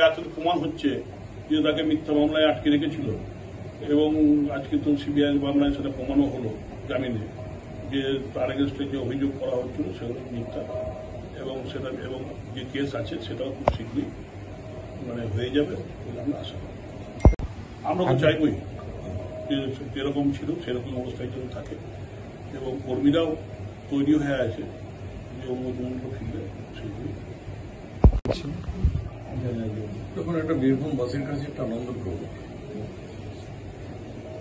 এত প্রমাণ হচ্ছে যে তাকে মিথ্যা মামলায় আটকে রেখেছিল এবং আজকে তো সিবিআই মামলায় সেটা প্রমাণও হলো জামিনে যে তার এগেনস্টে যে অভিযোগ করা হচ্ছিল সেগুলো মিথ্যা এবং সেটা এবং যে কেস আছে সেটাও খুব শীঘ্রই হয়ে যাবে বলে আমরা আশা করি। আমরা তো চাইবই যে যেরকম ছিল সেরকম অবস্থায় যেন থাকে এবং কর্মীরাও তৈরি হয়ে আছে যে অন্য ফিরলে সেগুলি। তখন একটা বীরভূমবাসীর কাছে একটা আনন্দপ্রদ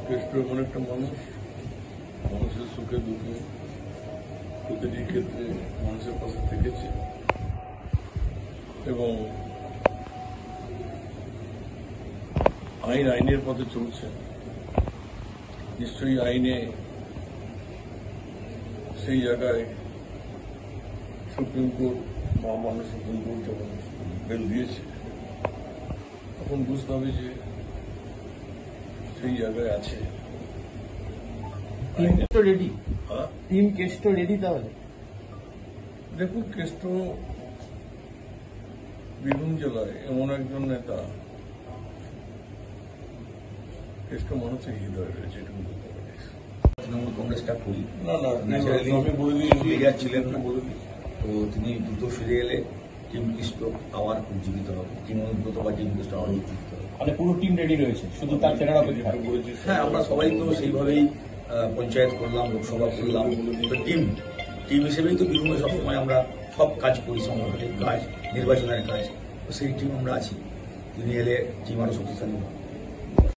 কেষ্ট এমন একটা মানুষের সুখে দুঃখে প্রতিটি ক্ষেত্রে মানুষের পাশে থেকেছে এবং আইনের পথে চলছে। নিশ্চয়ই আইনে সেই জায়গায় সুপ্রিম কোর্ট মহামান্য সুপ্রিম কোর্ট যখন বেল দিয়েছে তখন বুঝতে হবে যে সেই জায়গায় আছে। টিম কেষ্ট রেডি তাহলে দেখুন, কেষ্ট বীরভূম জেলায় এমন একজন নেতা, কেষ্ট মানুষের হৃদয় রয়েছে, এটুকু বলতে পারি। তৃণমূল কংগ্রেসটা করি আমি বলে দিয়েছি, ছিলেন না, তো তিনি দ্রুত ফিরে এলে টিম কৃষ্ণ আবার উজ্জীবিত হবে, টিম অনুব্রত বা টিম কৃষ্ণ আবার উজ্জীবিত হবে। মানে পুরো টিম রেডি রয়েছে, শুধু তার ফেরার অপেক্ষা। হ্যাঁ, আমরা সবাই তো সেইভাবেই পঞ্চায়েত করলাম, লোকসভা করলাম, তো টিম হিসেবেই তো বীরভূমে সবসময় আমরা সব কাজ করি, সংগঠনের কাজ, নির্বাচনের কাজ, তো সেই টিম আমরা আছি। তিনি এলে টিম আরো শক্তিশালী হবে।